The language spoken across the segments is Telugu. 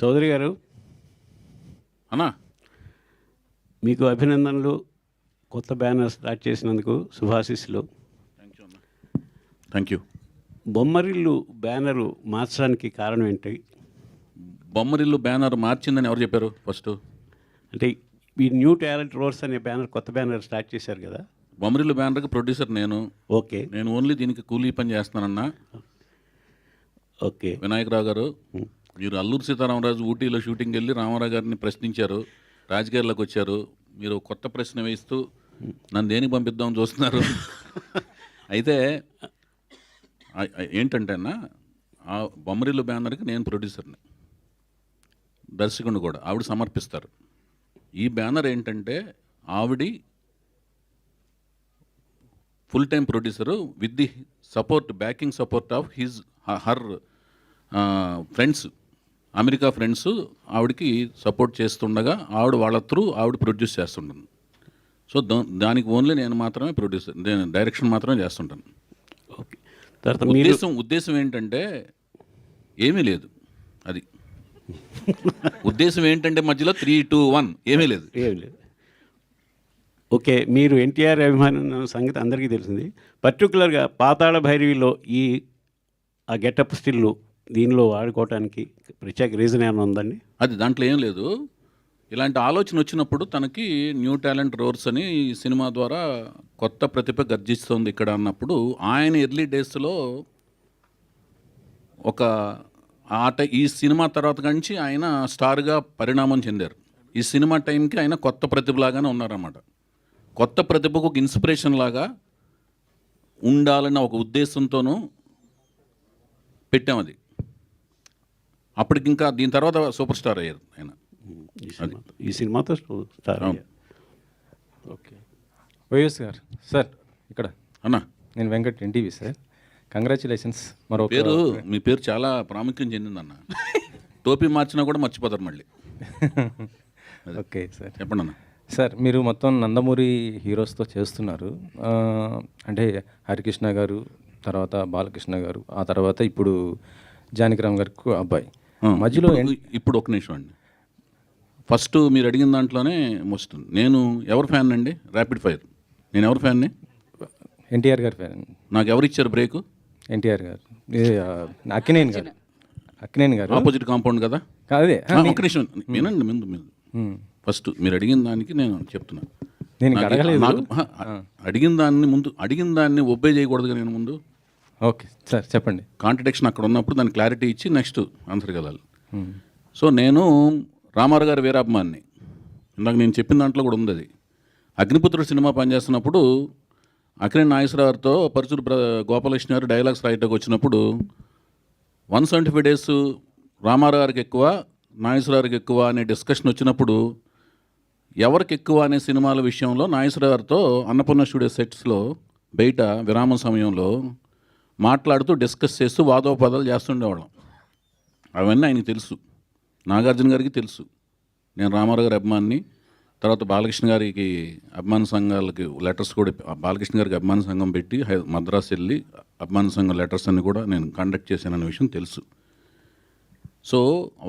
చౌదరి గారు, అన్నా మీకు అభినందనలు. కొత్త బ్యానర్ స్టార్ట్ చేసినందుకు శుభాశీస్సులు. Thank you. బొమ్మరిల్లు బ్యానరు మార్చడానికి కారణం ఏంటి? బొమ్మరిల్లు బ్యానర్ మార్చిందని ఎవరు చెప్పారు? ఫస్ట్ అంటే ఈ న్యూ టాలెంట్ రోడ్స్ అనే బ్యానర్, కొత్త బ్యానర్ స్టార్ట్ చేశారు కదా. బొమ్మరిల్లు బ్యానర్కి ప్రొడ్యూసర్ నేను. ఓకే, నేను ఓన్లీ దీనికి కూలీ పని చేస్తానన్నా. ఓకే. వినాయకరావు గారు, మీరు అల్లూరు సీతారామరాజు ఊటీలో షూటింగ్కి వెళ్ళి రామారావు గారిని ప్రశ్నించారు, రాజకీయాల్లోకి వచ్చారు. మీరు కొత్త ప్రశ్న వేస్తూ నన్ను దేనికి పంపిద్దామని చూస్తున్నారు. అయితే ఏంటంటే అన్న, ఆ బొమ్మరిల్లు బ్యానర్కి నేను ప్రొడ్యూసర్ని, దర్శకుడిని కూడా. ఆవిడ సమర్పిస్తారు. ఈ బ్యానర్ ఏంటంటే ఆవిడి full time producer with the support, backing support of her friends, America friends ఆవిడకి సపోర్ట్ చేస్తుండగా ఆవిడ వాళ్ళ త్రూ ఆవిడ ప్రొడ్యూస్ చేస్తుంటాను. సో దానికి ఓన్లీ నేను మాత్రమే ప్రొడ్యూసర్, నేను డైరెక్షన్ మాత్రమే చేస్తుంటాను. ఓకే. తర్వాత ఉద్దేశం ఏంటంటే ఏమీ లేదు. అది ఉద్దేశం ఏంటంటే మధ్యలో 3, 2, 1 ఏమీ లేదు. ఓకే, మీరు ఎన్టీఆర్ అభిమానం సంగతి అందరికీ తెలిసింది. పర్టికులర్గా పాతాళ భైరవిలో ఆ గెటప్ స్టిల్లు దీనిలో వాడుకోవటానికి ప్రత్యేక రీజన్ ఏమైనా ఉందండి? అది దాంట్లో ఏం లేదు. ఇలాంటి ఆలోచన వచ్చినప్పుడు తనకి న్యూ టాలెంట్ రోర్స్ అని సినిమా ద్వారా కొత్త ప్రతిభ గర్జిస్తుంది ఇక్కడ అన్నప్పుడు, ఆయన ఎర్లీ డేస్లో ఒక ఈ సినిమా తర్వాత నుంచి ఆయన స్టార్గా పరిణామం చెందారు. ఈ సినిమా టైంకి ఆయన కొత్త ప్రతిభలాగానే ఉన్నారన్నమాట. కొత్త ప్రతిభకు ఒక ఇన్స్పిరేషన్ లాగా ఉండాలన్న ఒక ఉద్దేశంతోనూ పెట్టాం అది. అప్పటికి ఇంకా దీని తర్వాత సూపర్ స్టార్ అయ్యారు ఆయన ఈ సినిమాతో స్టార్. ఓకే. వైఎస్ గారు సార్, ఇక్కడ అన్నా నేను వెంకట్ ఎన్టీవీ సార్. కంగ్రాచులేషన్స్. మరో పేరు, మీ పేరు చాలా ప్రాముఖ్యం చెందిందన్న. టోపీ మార్చినా కూడా మర్చిపోతారు మళ్ళీ. ఓకే సార్, చెప్పండి అన్న. సార్, మీరు మొత్తం నందమూరి హీరోస్తో చేస్తున్నారు. అంటే హరికృష్ణ గారు, తర్వాత బాలకృష్ణ గారు, ఆ తర్వాత ఇప్పుడు జానకిరామ్ గారికి అబ్బాయి మధ్యలో ఇప్పుడు ఒక నిమిషం అండి. ఫస్ట్ మీరు అడిగిన దాంట్లోనే మోస్ట్ నేను ఎవరు ఫ్యాన్ అండి? Rapid fire. నేను ఎవరు ఫ్యాన్ని? ఎన్టీఆర్ గారు ఫ్యాన్. నాకు ఎవరు ఇచ్చారు బ్రేక్? ఎన్టీఆర్ గారు. అక్కినేని గారు. అక్కినేని గారు ఆపోజిట్ కాంపౌండ్ కదా. అదే ఒక నిమిషం వినండి. ముందు ఫస్ట్ మీరు అడిగిన దానికి నేను చెప్తున్నాను. నేను అడిగిన దాన్ని ఒబ్బే చేయకూడదుగా నేను ముందు. ఓకే సార్, చెప్పండి. కాంట్రడిక్షన్ అక్కడ ఉన్నప్పుడు దాన్ని క్లారిటీ ఇచ్చి నెక్స్ట్ ఆన్సర్కి వెళ్ళాలి. సో నేను రామారావు గారి వీరాభిమాన్ని. ఇందాక నేను చెప్పిన దాంట్లో కూడా ఉంది అది. అగ్నిపుత్రుడు సినిమా పనిచేస్తున్నప్పుడు అక్కినేని నాగేశ్వరరావు గారితో పరుచూరు గోపాలకృష్ణ గారు డైలాగ్స్ రాయటకు వచ్చినప్పుడు 175 days రామారావు గారికి ఎక్కువ, నాగేశ్వరరావు గారికి ఎక్కువ అనే డిస్కషన్ వచ్చినప్పుడు ఎవరికి ఎక్కువ అనే సినిమాల విషయంలో నాగేశ్వరరావు గారితో అన్నపూర్ణ స్టూడియో సెట్స్లో బయట విరామం సమయంలో మాట్లాడుతూ డిస్కస్ చేస్తూ వాదోపదాలు చేస్తుండేవాళ్ళం. అవన్నీ ఆయనకి తెలుసు, నాగార్జున గారికి తెలుసు. నేను రామారావు గారి అభిమాన్ని. తర్వాత బాలకృష్ణ గారికి అభిమాన సంఘాలకి లెటర్స్ కూడా, బాలకృష్ణ గారికి అభిమాన సంఘం పెట్టి మద్రాసు వెళ్ళి అభిమాన సంఘం లెటర్స్ అన్ని కూడా నేను కండక్ట్ చేశానన్న విషయం తెలుసు. సో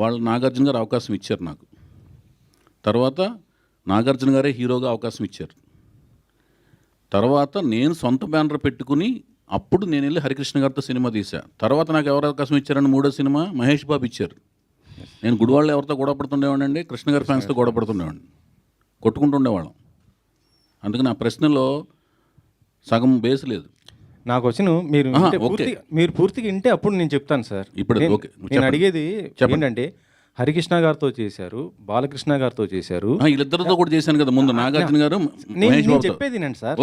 వాళ్ళు నాగార్జున గారు అవకాశం ఇచ్చారు నాకు. తర్వాత నాగార్జున గారే హీరోగా అవకాశం ఇచ్చారు. తర్వాత నేను సొంత బ్యానర్ పెట్టుకుని అప్పుడు నేను వెళ్ళి హరికృష్ణ గారితో సినిమా తీశా. తర్వాత నాకు ఎవరు అవకాశం ఇచ్చారని మూడో సినిమా మహేష్ బాబు ఇచ్చారు. నేను గుడివాళ్ళు ఎవరితో గొడవ పడుతుండేవాడిని, కృష్ణ గారి ఫ్యాన్స్తో గొడవ పడుతుండేవాడిని, కొట్టుకుంటుండేవాళ్ళం. అందుకని నా ప్రశ్నలో సగం బేస్ లేదు. నాకు వచ్చిన మీరు పూర్తిగా వింటే అప్పుడు నేను చెప్తాను సార్. ఇప్పుడు నేను అడిగేది ఏంటంటే, హరికృష్ణ గారితో చేశారు, బాలకృష్ణ గారితో చేశారు, వీళ్ళిద్దరితో కూడా చేశాను కదా ముందు, నాగార్జున గారు. నేను చెప్పేది వినండి సార్,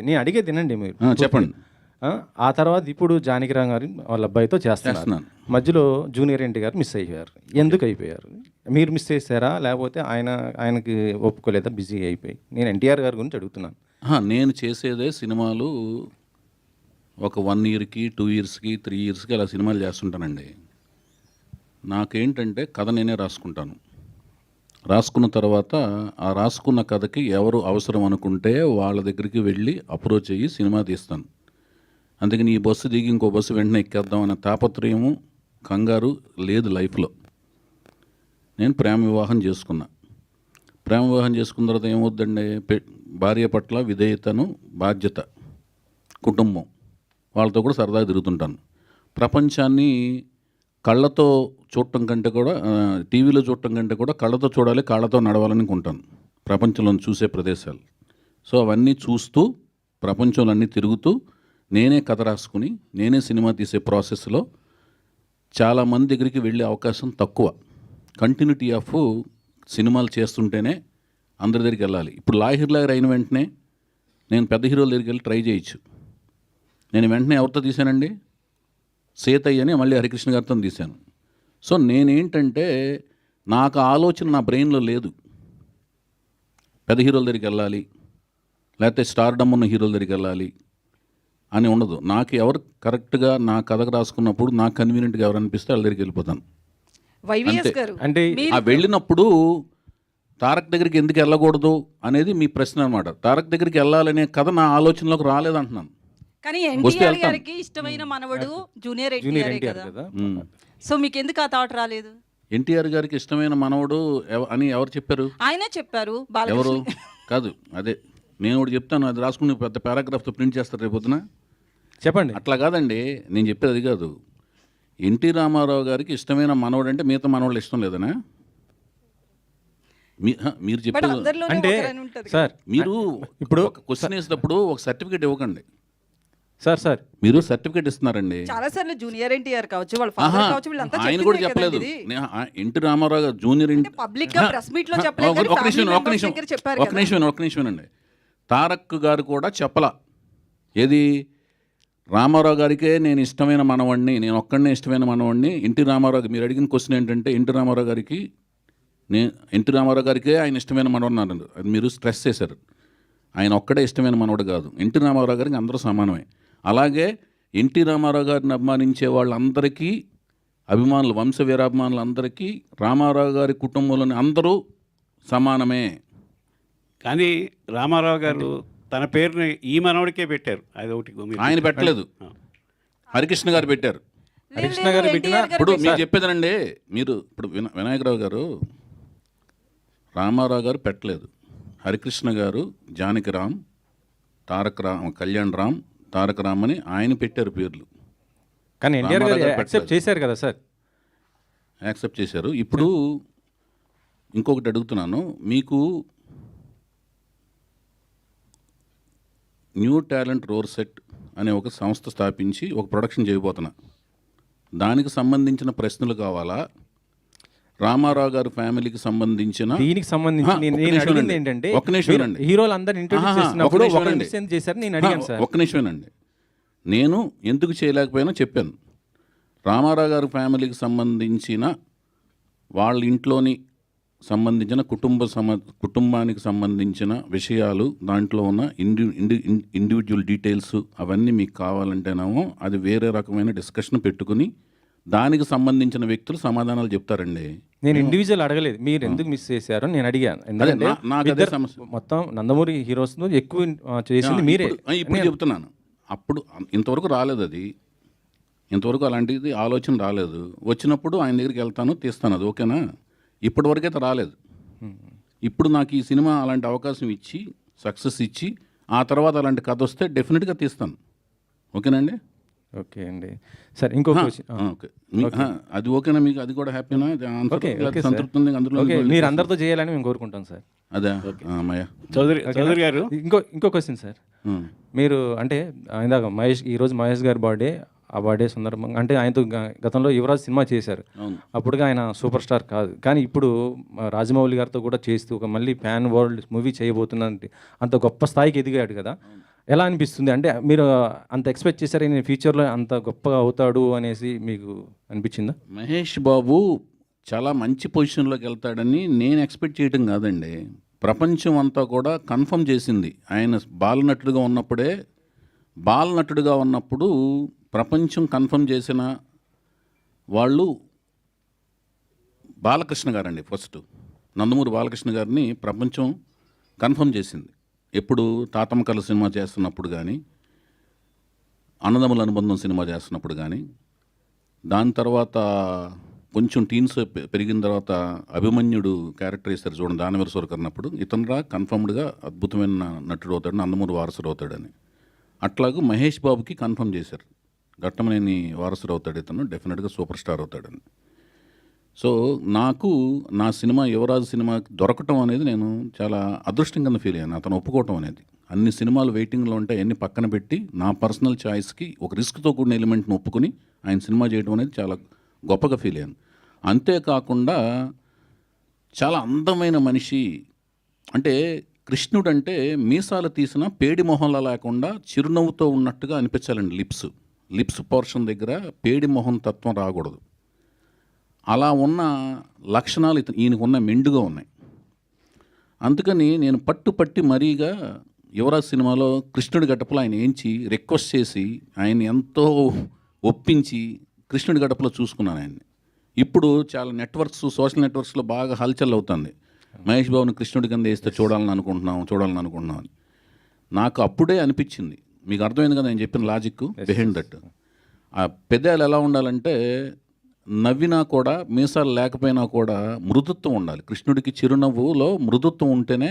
నేను అడిగేది వినండి మీరు. చెప్పండి. ఆ తర్వాత ఇప్పుడు జానకిరామ్ గారు వాళ్ళ అబ్బాయితో చేస్తున్నాను. మధ్యలో జూనియర్ ఎన్టీ గారు మిస్ అయిపోయారు. ఎందుకు అయిపోయారు? మీరు మిస్ చేశారా, లేకపోతే ఆయనకి ఒప్పుకోలేదా, బిజీ అయిపోయి? నేను ఎన్టీఆర్ గారి గురించి అడుగుతున్నాను. నేను చేసేదే సినిమాలు ఒక 1 yearకి 2 yearsకి 3 yearsకి అలా సినిమాలు చేస్తుంటానండి. నాకేంటంటే కథ నేనే రాసుకుంటాను. రాసుకున్న తర్వాత ఆ రాసుకున్న కథకి ఎవరు అవసరం అనుకుంటే వాళ్ళ దగ్గరికి వెళ్ళి అప్రోచ్ అయ్యి సినిమా తీస్తాను. అందుకని ఈ బస్సు దిగి ఇంకో బస్సు వెంటనే ఎక్కేద్దాం అనే తాపత్రయము, కంగారు లేదు లైఫ్లో. నేను ప్రేమ వివాహం చేసుకున్నా. ప్రేమ వివాహం చేసుకున్న తర్వాత ఏమవుద్దండి, భార్య పట్ల విధేయతను, బాధ్యత, కుటుంబం, వాళ్ళతో కూడా సరదాగా తిరుగుతుంటాను. ప్రపంచాన్ని కళ్ళతో చూడటం కంటే కూడా టీవీలో చూడటం కంటే కూడా కళ్ళతో చూడాలి, కాళ్ళతో నడవాలని అనుకుంటాను ప్రపంచంలో చూసే ప్రదేశాలు. సో అవన్నీ చూస్తూ ప్రపంచంలో అన్నీ తిరుగుతూ నేనే కథ రాసుకుని నేనే సినిమా తీసే ప్రాసెస్లో చాలామంది దగ్గరికి వెళ్ళే అవకాశం తక్కువ. కంటిన్యూటీ ఆఫ్ సినిమాలు చేస్తుంటేనే అందరి దగ్గరికి వెళ్ళాలి. ఇప్పుడు లాహిర్లాగర్ అయిన వెంటనే నేను పెద్ద హీరోల దగ్గరికి వెళ్ళి ట్రై చేయొచ్చు. నేను వెంటనే ఎవరితో తీశానండి, సీతయ్య అని మళ్ళీ హరికృష్ణ గారితో తీశాను. సో నేనేంటంటే నాకు ఆలోచన నా బ్రెయిన్లో లేదు పెద్ద హీరోల దగ్గరికి వెళ్ళాలి, లేకపోతే స్టార్డమ్ ఉన్న హీరోల దగ్గరికి వెళ్ళాలి అని ఉండదు. నాకు ఎవరు కరెక్ట్గా నా కథకు రాసుకున్నప్పుడు నాకు కన్వీనియంట్గా ఎవరు అనిపిస్తే వాళ్ళ దగ్గరికి వెళ్ళిపోతాను. వైవిఎస్ గారు అంటే ఆ వెళ్ళినప్పుడు తారక్ దగ్గరికి ఎందుకు వెళ్ళకూడదు అనేది మీ ప్రశ్న అనమాట. తారక్ దగ్గరికి వెళ్ళాలనే కథ నా ఆలోచనలోకి రాలేదంటున్నాను. కానీ వస్తే ఎన్టీఆర్ వెళ్తాను. గారికి ఇష్టమైన మనవడు జూనియర్ జూనియర్ ఎన్టీఆర్ ఎన్టీఆర్ కదా. కదా. సో మీకు ఎందుకు ఆ థాట్ రాలేదు? ఎన్టీఆర్ గారికి ఇష్టమైన మనవడు అని ఎవరు చెప్పారు? ఆయనే చెప్పారు, ఎవరు? బాలకృష్ణ. కాదు, అదే నేను ఒకటి చెప్తాను, అది రాసుకుని పెద్ద పారాగ్రాఫ్తో ప్రింట్ చేస్తారు రేపు పొద్దున. చెప్పండి. అట్లా కాదండి, నేను చెప్పేది అది కాదు. ఎన్టీ రామారావు గారికి ఇష్టమైన మనవడు అంటే మిగతా మనవాళ్ళు ఇష్టం లేదనా? మీరు బట్ చెప్పేది అందరిలోనే అంటే ఒకరని ఉంటది కదా. సార్ మీరు ఇప్పుడు ఒక క్వశ్చన్ వేసేటప్పుడు ఒక సర్టిఫికేట్ ఇవ్వకండి. సార్ మీరు సర్టిఫికేట్ ఇస్తున్నారండి. చాలా సార్లు జూనియర్ ఎన్టీఆర్ కావచ్చు, వాళ్ళ ఆహా, ఫాదర్ కావచ్చు, వీళ్ళంతా ఆయన కూడా చెప్పిందే చెప్పలేదు. కదండి ఇది. ఎన్టీ రామారావు గారు జూనియర్ పబ్లిక్ గా ప్రెస్ మీట్ లో చెప్పలేదు కానీ ఒక family నిమిషం members దగ్గర చెప్పారు ఒక కదా. నిమిషం అండి. తారక్ గారు కూడా చెప్పలా. ఏది, రామారావు గారికే నేను ఇష్టమైన మనవాడిని, నేను ఒక్కడనే ఇష్టమైన మనవాడిని. ఎన్టీ రామారావు, మీరు అడిగిన క్వశ్చన్ ఏంటంటే ఎన్టీ రామారావు గారికే ఆయన ఇష్టమైన మనవాడు అన్నారు. అది మీరు స్ట్రెస్ చేశారు. ఆయన ఒక్కడే ఇష్టమైన మనవాడు కాదు, ఎన్టీ రామారావు గారికి అందరూ సమానమే. అలాగే ఎన్టీ రామారావు గారిని అభిమానించే వాళ్ళందరికీ, అభిమానులు, వంశ వీరాభిమానులందరికీ రామారావు గారి కుటుంబంలోని అందరూ సమానమే. కానీ రామారావు గారు తన పేరుని ఈ మనవడికే పెట్టారు. అది ఒకటి ఆయన పెట్టలేదు, హరికృష్ణ గారు పెట్టారు. హరికృష్ణ గారు పెట్టిన ఇప్పుడు మీరు చెప్పేదనండి, మీరు ఇప్పుడు వినాయకరావు గారు, రామారావు గారు పెట్టలేదు, హరికృష్ణ గారు, జానకి రామ్, కళ్యాణ్ రామ్, తారక రామ్ అని ఆయన పెట్టారు పేర్లు. కానీ ఎన్టీఆర్ గారు రామారావు గారు యాక్సెప్ట్ చేశారు కదా సార్. యాక్సెప్ట్ చేశారు. ఇప్పుడు ఇంకొకటి అడుగుతున్నాను, మీకు న్యూ టాలెంట్ రోర్ సెట్ అనే ఒక సంస్థ స్థాపించి ఒక ప్రొడక్షన్ చేయబోతున్నా. దానికి సంబంధించిన ప్రశ్నలు కావాలా, రామారావు గారి ఫ్యామిలీకి సంబంధించిన దీనికి సంబంధించి నేను అడిగింది ఏంటంటే ఒక్క నిమిషం అండి, హీరోలు అందరు ఇంట్రొడ్యూస్ చేసినప్పుడు ఒకరు మిస్ ఎందుకు చేశారు నేను అడిగాను సార్. ఒక్క నిమిషమేనండి, నేను ఎందుకు చేయలేకపోయినా చెప్పాను. రామారావు గారి ఫ్యామిలీకి సంబంధించిన వాళ్ళ ఇంట్లోని సంబంధించిన కుటుంబానికి సంబంధించిన విషయాలు, దాంట్లో ఉన్న ఇండివిజువల్ డీటెయిల్స్ అవన్నీ మీకు కావాలంటేనేమో అది వేరే రకమైన డిస్కషన్ పెట్టుకుని దానికి సంబంధించిన వ్యక్తులు సమాధానాలు చెప్తారండి. నేను ఇండివిజువల్ అడగలేదు, మీరు ఎందుకు మిస్ చేశారు నేను అడిగాను. ఎందుకంటే నాకు అదే సమస్య. మొత్తం నందమూరి హీరోస్ ఎక్కువ చేసింది మీరే. ఇప్పుడు చెప్తున్నాను, అప్పుడు ఇంతవరకు రాలేదు, అది ఇంతవరకు అలాంటిది ఆలోచన రాలేదు. వచ్చినప్పుడు ఆయన దగ్గరికి వెళ్తాను, తీస్తాను, అది ఓకేనా? ఇప్పటి వరకైతే రాలేదు. ఇప్పుడు నాకు ఈ సినిమా అలాంటి అవకాశం ఇచ్చి సక్సెస్ ఇచ్చి ఆ తర్వాత అలాంటి కథ వస్తే డెఫినెట్గా తీస్తాను. ఓకేనండి? ఓకే అండి. సరే ఇంకొక ఓకే, అది ఓకేనా మీకు? అది కూడా హ్యాపీనా? సంతృప్తి ఉంది అందులో? మీరు అందరితో చేయాలని మేము కోరుకుంటాం సార్. అదే అమ్మయ్య. చౌదరి గారు, ఇంకో క్వశ్చన్ సార్. మీరు అంటే ఇందాక ఈరోజు మహేష్ గారి బర్త్డే, ఆ బర్త్డే సందర్భంగా అంటే ఆయనతో గతంలో యువరాజ్ సినిమా చేశారు. అప్పుడుగా ఆయన సూపర్ స్టార్ కాదు, కానీ ఇప్పుడు రాజమౌళి గారితో కూడా చేస్తూ ఒక మళ్ళీ ప్యాన్ వరల్డ్ మూవీ చేయబోతున్నంటే అంత గొప్ప స్థాయికి ఎదిగాడు కదా. ఎలా అనిపిస్తుంది? అంటే మీరు అంత ఎక్స్పెక్ట్ చేశారు నేను ఫ్యూచర్లో అంత గొప్పగా అవుతాడు అనేసి మీకు అనిపించిందా? మహేష్ బాబు చాలా మంచి పొజిషన్లోకి వెళ్తాడని నేను ఎక్స్పెక్ట్ చేయడం కాదండి, ప్రపంచం అంతా కూడా కన్ఫర్మ్ చేసింది. ఆయన బాలనటుడుగా ఉన్నప్పుడు ప్రపంచం కన్ఫర్మ్ చేసిన వాళ్ళు బాలకృష్ణ గారండి. ఫస్ట్ నందమూరి బాలకృష్ణ గారిని ప్రపంచం కన్ఫర్మ్ చేసింది. ఎప్పుడు తాతమ్మ కళ సినిమా చేస్తున్నప్పుడు కానీ, అన్నదమ్ముల అనుబంధం సినిమా చేస్తున్నప్పుడు కానీ, దాని తర్వాత కొంచెం టీన్స్ పెరిగిన తర్వాత అభిమన్యుడు క్యారెక్టర్ వేస్తారు చూడండి దానవీర సూరకర్ అన్నప్పుడు ఇతనురా కన్ఫర్మ్డ్గా అద్భుతమైన నటుడు అవుతాడు, నందమూరి వారసుడు అవుతాడని. అట్లాగే మహేష్ బాబుకి కన్ఫర్మ్ చేశారు, ఘట్టమనేని వారసుడు అవుతాడు ఇతను, డెఫినెట్గా సూపర్ స్టార్ అవుతాడని. సో నాకు నా సినిమా యువరాజు సినిమా దొరకటం అనేది నేను చాలా అదృష్టం కింద ఫీల్ అయ్యాను. అతను ఒప్పుకోవటం అనేది, అన్ని సినిమాలు వెయిటింగ్లో ఉంటే అన్ని పక్కన పెట్టి నా పర్సనల్ చాయిస్కి ఒక రిస్క్తో కూడిన ఎలిమెంట్ని ఒప్పుకొని ఆయన సినిమా చేయడం అనేది చాలా గొప్పగా ఫీల్ అయ్యాను. అంతేకాకుండా చాలా అందమైన మనిషి, అంటే కృష్ణుడు అంటే మీసాలు తీసిన పేడి మొహంలా లేకుండా చిరునవ్వుతో ఉన్నట్టుగా అనిపించాలండి. లిప్స్ పోర్షన్ దగ్గర పేడి మొహం తత్వం రాకూడదు. అలా ఉన్న లక్షణాలు ఈయనకు ఉన్న మెండుగా ఉన్నాయి. అందుకని నేను పట్టి మరీగా యువరాజ్ సినిమాలో కృష్ణుడి గడపలో ఆయన ఏంచి రిక్వెస్ట్ చేసి ఆయన ఎంతో ఒప్పించి కృష్ణుడి గడపలో చూసుకున్నాను ఆయన్ని. ఇప్పుడు చాలా సోషల్ నెట్వర్క్స్లో బాగా హల్చల్ అవుతుంది, మహేష్ బాబుని కృష్ణుడి కింద వేస్తే చూడాలని అనుకుంటున్నాం అని. నాకు అప్పుడే అనిపించింది, మీకు అర్థమైంది కదా నేను చెప్పిన లాజిక్ బిహైండ్ దట్. ఆ పెదాలు ఎలా ఉండాలంటే నవ్వినా కూడా మీసాలు లేకపోయినా కూడా మృదుత్వం ఉండాలి. కృష్ణుడికి చిరునవ్వులో మృదుత్వం ఉంటేనే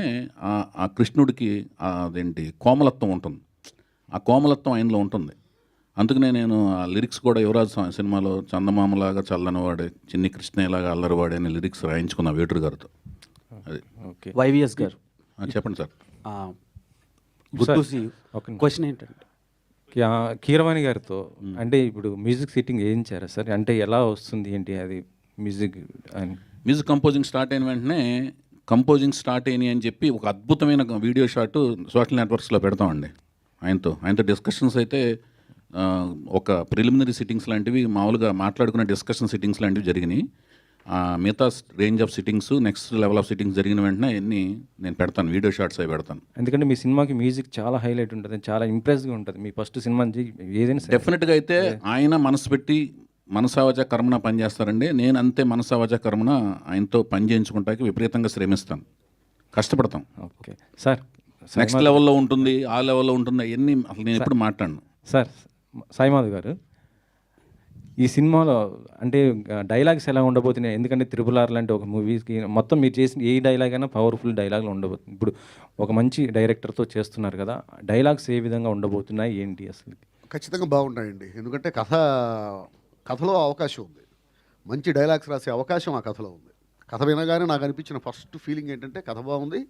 ఆ కృష్ణుడికి అదేంటి కోమలత్వం ఉంటుంది, ఆ కోమలత్వం ఆయనలో ఉంటుంది. అందుకనే నేను ఆ లిరిక్స్ కూడా యువరాజ్ సినిమాలో చందమామలాగా చల్లనివాడే చిన్ని కృష్ణయ్యలాగా అల్లరివాడే అనే లిరిక్స్ రాయించుకున్నా వేటూరు గారితో. అది ఓకే. వైవిఎస్ గారు చెప్పండి సార్. క్వశ్చన్ ఏంటంటే కీరవాణి గారితో అంటే ఇప్పుడు మ్యూజిక్ సిట్టింగ్ వేయించారా సార్? అంటే ఎలా వస్తుంది ఏంటి అది మ్యూజిక్ కంపోజింగ్ స్టార్ట్ అయిన వెంటనే కంపోజింగ్ స్టార్ట్ అయినాయి అని చెప్పి ఒక అద్భుతమైన వీడియో షాట్ సోషల్ నెట్వర్క్స్లో పెడతామండి. ఆయనతో డిస్కషన్స్ అయితే ఒక ప్రిలిమినరీ సిట్టింగ్స్ లాంటివి మామూలుగా మాట్లాడుకునే డిస్కషన్ సిట్టింగ్స్ లాంటివి జరిగినాయి. మిగతా range of sittings, next level of sittings జరిగిన వెంటనే అన్నీ నేను పెడతాను, వీడియో షార్ట్స్ అవి పెడతాను. ఎందుకంటే మీ సినిమాకి మ్యూజిక్ చాలా హైలైట్ ఉంటుంది, చాలా ఇంప్రెస్గా ఉంటుంది. మీ ఫస్ట్ సినిమా ఏదైనా డెఫినెట్గా అయితే ఆయన మనసు పెట్టి మనసావచ కర్మన పనిచేస్తారండి. నేను అంతే మనసావచ కర్మన ఆయనతో పని చేయించుకుంటాకి విపరీతంగా శ్రమిస్తాను, కష్టపడతాం. ఓకే సార్, నెక్స్ట్ లెవెల్లో ఉంటుంది, ఆ లెవెల్లో ఉంటుంది, అవన్నీ అసలు నేను ఎప్పుడు మాట్లాడను. సార్ సాయిమాధవ్ గారు, ఈ సినిమాలో అంటే డైలాగ్స్ ఎలా ఉండబోతున్నాయి? ఎందుకంటే త్రిపుల్ లాంటి ఒక మూవీస్కి మొత్తం మీరు చేసిన ఏ డైలాగ్ అయినా పవర్ఫుల్ డైలాగ్లు ఉండబోతుంది. ఇప్పుడు ఒక మంచి డైరెక్టర్తో చేస్తున్నారు కదా, డైలాగ్స్ ఏ విధంగా ఉండబోతున్నాయి ఏంటి అసలు? ఖచ్చితంగా బాగుంటాయండి. ఎందుకంటే కథలో అవకాశం ఉంది, మంచి డైలాగ్స్ రాసే అవకాశం ఆ కథలో ఉంది. కథ వినగానే నాకు అనిపించిన ఫస్ట్ ఫీలింగ్ ఏంటంటే కథ బాగుంది,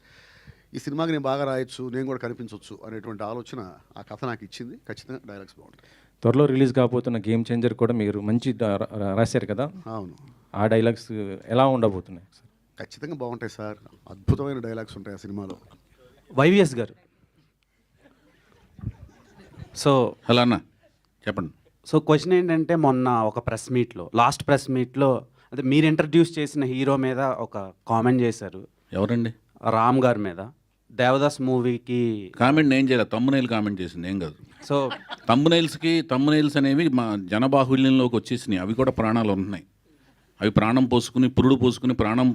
ఈ సినిమాకి నేను బాగా రాయొచ్చు, నేను కూడా కనిపించవచ్చు అనేటువంటి ఆలోచన ఆ కథ నాకు ఇచ్చింది. ఖచ్చితంగా డైలాగ్స్ బాగుంటాయి. త్వరలో రిలీజ్ కాబోతున్న గేమ్ చేంజర్ కూడా మీరు మంచి రాశారు కదా, అవును. ఆ డైలాగ్స్ ఎలా ఉండబోతున్నాయి సార్? ఖచ్చితంగా బాగుంటాయి సార్, అద్భుతమైన డైలాగ్స్ ఉంటాయి ఆ సినిమాలో. వైవిఎస్ గారు, హలో అన్న చెప్పండి. క్వశ్చన్ ఏంటంటే మొన్న ఒక లాస్ట్ ప్రెస్ మీట్లో అదే మీరు ఇంట్రడ్యూస్ చేసిన హీరో మీద ఒక కామెంట్ చేశారు. ఎవరండి? రామ్ గారి మీద. దేవదాస్ మూవీకి కామెంట్ నేను చేయలేదు, తమ్మునైల్ కామెంట్ చేసింది, ఏం కాదు. సో తమ్మునైల్స్ అనేవి మా జనబాహుల్యంలోకి వచ్చేసినాయి. అవి కూడా ప్రాణాలు ఉంటున్నాయి. అవి ప్రాణం పోసుకుని, పురుడు పోసుకుని, ప్రాణం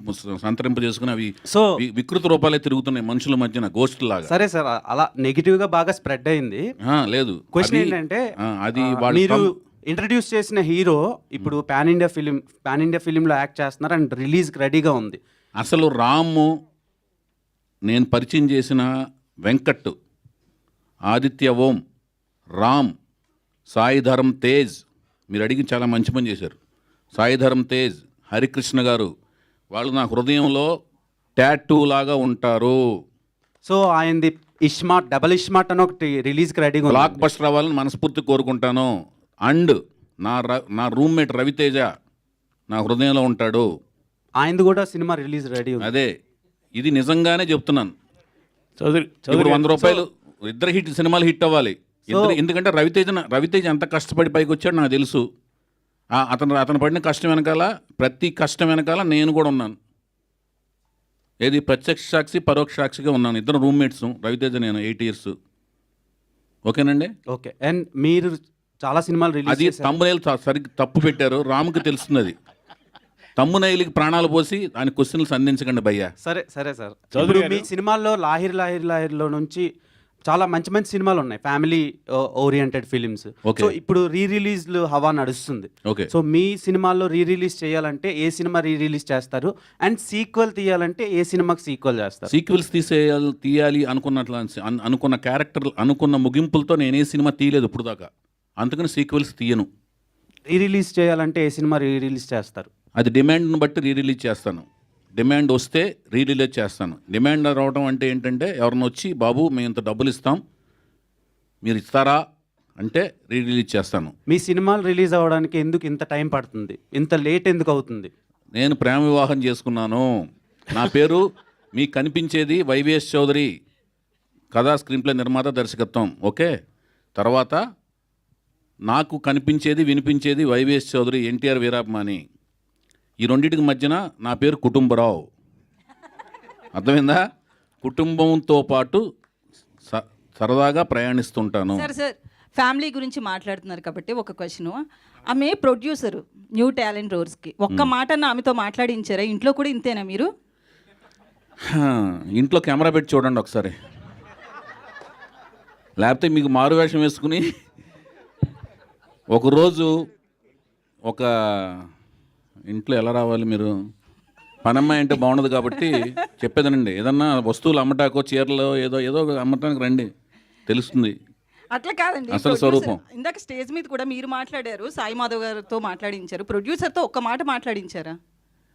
సంతరింప చేసుకుని అవి వికృత రూపాలే తిరుగుతున్నాయి మనుషుల మధ్యన, గోస్ట్ లాగా. సరే సార్, అలా నెగిటివ్గా బాగా స్ప్రెడ్ అయింది. లేదు, క్వశ్చన్ ఏంటంటే అది మీరు ఇంట్రడ్యూస్ చేసిన హీరో ఇప్పుడు పాన్ ఇండియా ఫిలింలో యాక్ట్ చేస్తున్నారు అండ్ రిలీజ్కి రెడీగా ఉంది. అసలు రాము, నేను పరిచయం చేసిన వెంకట్, ఆదిత్య ఓం, రామ్, సాయి ధరమ్ తేజ్, మీరు అడిగి చాలా మంచి పని చేశారు. సాయి ధరమ్ తేజ్, హరికృష్ణ గారు, వాళ్ళు నా హృదయంలో టాటూ లాగా ఉంటారు. సో ఆయనది డబల్ ఇష్మార్ట్ అని ఒకటి రిలీజ్కి రెడీగా బ్లాక్ బస్టర్ అవ్వాలని మనస్ఫూర్తి కోరుకుంటాను. అండ్ నా రూమ్మేట్ రవితేజ నా హృదయంలో ఉంటాడు. ఆయనది కూడా సినిమా రిలీజ్ రెడీ. అదే, ఇది నిజంగానే చెప్తున్నాను. ఇప్పుడు 100 రూపాయలు ఇద్దరు సినిమాలు హిట్ అవ్వాలి. ఎందుకంటే రవితేజ ఎంత కష్టపడి పైకి వచ్చాడు నాకు తెలుసు. అతను పడిన కష్టం వెనకాల, ప్రతి కష్టం వెనకాల నేను కూడా ఉన్నాను. ఏది ప్రత్యక్ష సాక్షి, పరోక్ష సాక్షిగా ఉన్నాను. ఇద్దరు రూమ్మేట్స్, రవితేజ నేను 8 years. ఓకేనండి. ఓకే. అండ్ మీరు చాలా సినిమాలు రిలీజ్ అది తమ్మునైల్ సరిగ్గా తప్పు పెట్టారు, రాముకి తెలుస్తుంది. అది తమ్మునైల్కి ప్రాణాలు పోసి దాని క్వశ్చన్లు సంధించకండి భయ్యా. సరే సార్. ఇప్పుడు మీ సినిమాల్లో లాహిర్లో నుంచి చాలా మంచి మంచి సినిమాలు ఉన్నాయి, family oriented films. Okay. So ఇప్పుడు రీ రిలీజ్లు హవా నడుస్తుంది. ఓకే. సో మీ సినిమాల్లో రీ రిలీజ్ చేయాలంటే ఏ సినిమా రీ రిలీజ్ చేస్తారు, అండ్ సీక్వెల్ తీయాలంటే ఏ సినిమాకి సీక్వెల్ చేస్తారు? సీక్వెల్స్ తీయాలి అనుకున్న క్యారెక్టర్ అనుకున్న ముగింపులతో నేను ఏ సినిమా తీయలేదు ఇప్పుడు దాకా, అందుకని సీక్వెల్స్ తీయను. రీ రిలీజ్ చేయాలంటే ఏ సినిమా రీ రిలీజ్ చేస్తారు? అది డిమాండ్ను బట్టి రీ రిలీజ్ చేస్తాను. డిమాండ్ వస్తే రీ రిలీజ్ చేస్తాను. డిమాండ్ రావడం అంటే ఏంటంటే ఎవరిని వచ్చి బాబు మేము ఇంత డబ్బులు ఇస్తాం మీరు ఇస్తారా అంటే రీ రిలీజ్ చేస్తాను. మీ సినిమాలు రిలీజ్ అవ్వడానికి ఎందుకు ఇంత టైం పడుతుంది, ఇంత లేట్ ఎందుకు అవుతుంది? నేను ప్రేమ వివాహం చేసుకున్నాను. నా పేరు మీకు కనిపించేది వైవిఎస్ చౌదరి, కథా స్క్రీన్ ప్లే నిర్మాత దర్శకత్వం. ఓకే, తర్వాత నాకు కనిపించేది వినిపించేది వైవిఎస్ చౌదరి, ఎన్టీఆర్ వీరాభిమాని. ఈ రెండింటికి మధ్యన నా పేరు కుటుంబరావు. అర్థమైందా? కుటుంబంతో పాటు సరదాగా ప్రయాణిస్తుంటాను. సార్ ఫ్యామిలీ గురించి మాట్లాడుతున్నారు కాబట్టి ఒక క్వశ్చన్. ఆమె ప్రొడ్యూసరు న్యూ టాలెంట్ రోర్స్కి ఒక్క మాట ఆమెతో మాట్లాడించారా? ఇంట్లో కూడా ఇంతేనా మీరు? ఇంట్లో కెమెరా పెట్టి చూడండి ఒకసారి, లేకపోతే మీకు మారు వేషం వేసుకుని ఒకరోజు ఒక ఇంట్లో ఎలా రావాలి మీరు? పనమ్మాయి అంటే బాగుండదు కాబట్టి చెప్పేదనండి, ఏదన్నా వస్తువులు అమ్మటాకో చీరలో ఏదో అమ్మటానికి రండి, తెలుస్తుంది అట్లా కాదండి. అసలు స్వరూపం. ఇందాక స్టేజ్ మీద కూడా మీరు మాట్లాడారు, సాయి మాధవ్ గారితో మాట్లాడించారు, ప్రొడ్యూసర్తో ఒక్క మాట మాట్లాడించారా?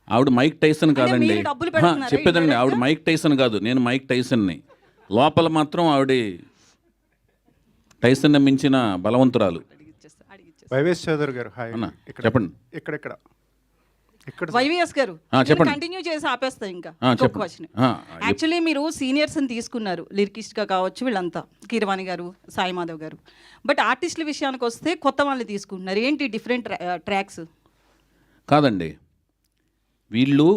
ఆవిడ మైక్ టైసన్ కాదండి. మీరు డబ్బులు పెడుతున్నారా? చెప్పేదండి, ఆవిడ మైక్ టైసన్ కాదు, నేను మైక్ టైసన్ని. లోపల మాత్రం ఆవిడ టైసన్ మించిన బలవంతురాలు. వైవిఎస్ చౌదరి గారు హాయ్. అన్న, చెప్పండి. ఇక్కడ వైవిఎస్ గారు చెప్పండి. కంటిన్యూ చేసి ఆపేస్తా ఇంకా చెప్పండి. క్వశ్చన్. యాక్చువల్లీ మీరు సీనియర్స్ని తీసుకున్నారు, లిరికిస్ట్గా కావచ్చు వీళ్ళంతా, కీరవాణి గారు, సాయి మాధవ్ గారు. బట్ ఆర్టిస్టుల విషయానికి వస్తే కొత్త వాళ్ళని తీసుకుంటున్నారు. ఏంటి డిఫరెంట్ ట్రాక్స్? కాదండి, వీళ్ళు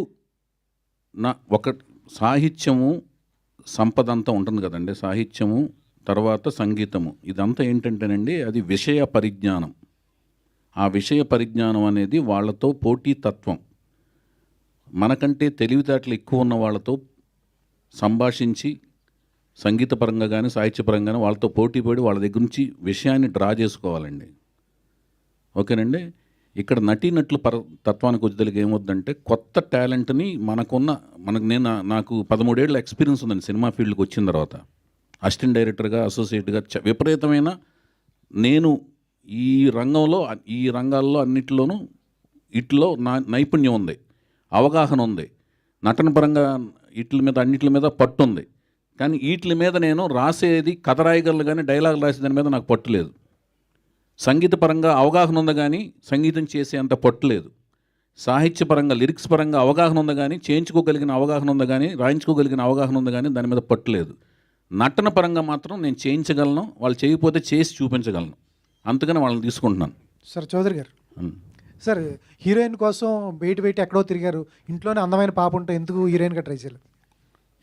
ఒక సాహిత్యము సంపద అంతా ఉంటుంది కదండి. సాహిత్యము తర్వాత సంగీతము, ఇదంతా ఏంటంటేనండి అది విషయ పరిజ్ఞానం. ఆ విషయ పరిజ్ఞానం అనేది వాళ్ళతో పోటీతత్వం. మనకంటే తెలివితేటలు ఎక్కువ ఉన్న వాళ్ళతో సంభాషించి సంగీతపరంగా కానీ సాహిత్యపరంగా కానీ వాళ్ళతో పోటీ పడి వాళ్ళ దగ్గర నుంచి విషయాన్ని డ్రా చేసుకోవాలండి. ఓకేనండి. ఇక్కడ నటీనటుల తత్వానికి వచ్చేదానికి ఏమవుద్దంటే కొత్త టాలెంట్ని నాకు 13 ఏళ్ళ ఎక్స్పీరియన్స్ ఉందండి సినిమా ఫీల్డ్కి వచ్చిన తర్వాత. అసిస్టెంట్ డైరెక్టర్గా, అసోసియేట్గా విపరీతమైన నేను ఈ రంగాల్లో అన్నిటిలోనూ ఇట్లో నైపుణ్యం ఉంది, అవగాహన ఉంది, నటన పరంగా అన్నిటి మీద పట్టు ఉంది. కానీ వీటి మీద నేను రాసేది కథ రాయగలను కానీ డైలాగ్ రాసే దాని మీద నాకు పట్టు లేదు. సంగీతపరంగా అవగాహన ఉంది కానీ సంగీతం చేసే అంత పట్టు లేదు. సాహిత్యపరంగా లిరిక్స్ పరంగా అవగాహన ఉంది కానీ చేయించుకోగలిగిన అవగాహన ఉంది కానీ రాయించుకోగలిగిన అవగాహన ఉంది కానీ దాని మీద పట్టు లేదు. నటన పరంగా మాత్రం నేను చేయించగలను, వాళ్ళు చేయకపోతే చేసి చూపించగలను, అందుకని వాళ్ళని తీసుకుంటున్నాను. సార్ చౌదరి గారు, సార్ హీరోయిన్ కోసం బయట ఎక్కడో తిరిగారు, ఇంట్లోనే అందమైన పాప ఉంటే ఎందుకు హీరోయిన్గా ట్రై చేయలేదు?